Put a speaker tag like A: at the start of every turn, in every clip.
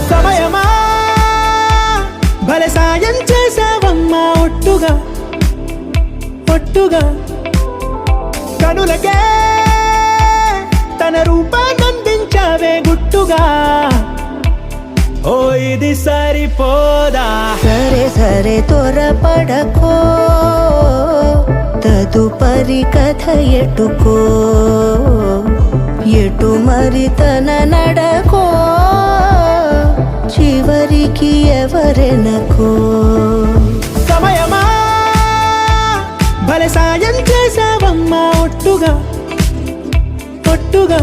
A: సమయమా భలే సాయం చేసావమ్మా ఒట్టుగా ఒట్టుగా కనులకే తన రూపాన్నందించావే గుట్టుగా ఓ ఇది సరిపోదా
B: సరే సరే త్వరపడకో తదుపరి కథ ఎటుకో ఎటు మరి తన నడకో చివరికి ఎవరెనకో
A: సమయమా భలే సాయం చేసావమ్మా ఒట్టుగా ఒట్టుగా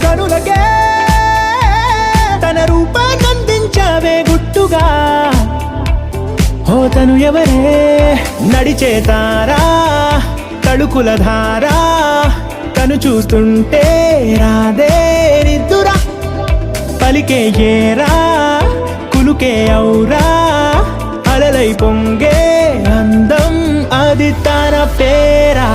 A: కనులకే తన రూపాన్నందించావే గుట్టుగా ఓ తను ఎవరే నడిచే తారా తళుకుల ధారా తను చూస్తుంటే రాదే నిద్దురా పలికే ఏరా కులుకే ఔరా అలలై పొంగే అందం అది తన పేరా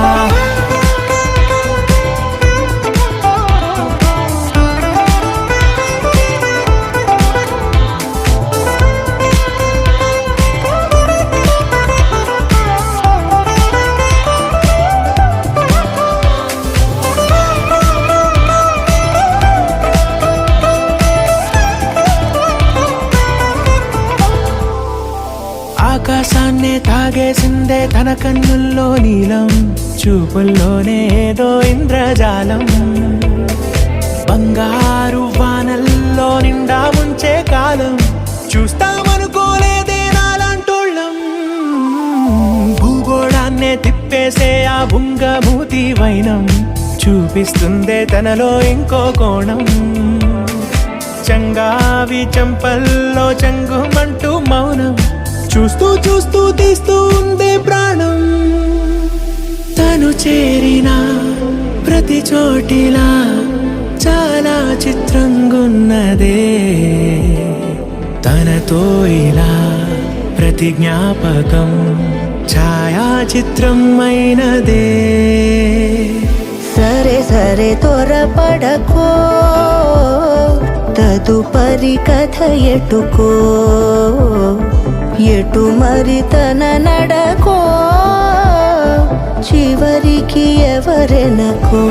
A: ఆకాశాన్నే తాగేసిందే తన కన్నుల్లో నీలం చూపుల్లోనే ఏదో ఇంద్రజాలం బంగారు వానల్లో నిండా ముంచే కాలం చూస్తామనుకోలేదే నాలాంటోళ్ళం భూగోళాన్నే తిప్పేసే ఆ బుంగమూతి వైనం చూపిస్తుందే తనలో ఇంకో కోణం చంగావి చంపల్లో చంగుమంటూ మౌనం చూస్తూ చూస్తూ తీస్తూ ఉందే ప్రాణం తను చేరిన ప్రతి చోటిలా చాలా చిత్రంగున్నదే తనతో ఇలా ప్రతి జ్ఞాపకం ఛాయాచిత్రం అయినదే
B: సరే సరే త్వరపడకో తదుపరి కథ ఎటుకో ఎటు మరి తన నడకో చివరికి ఎవరెనకో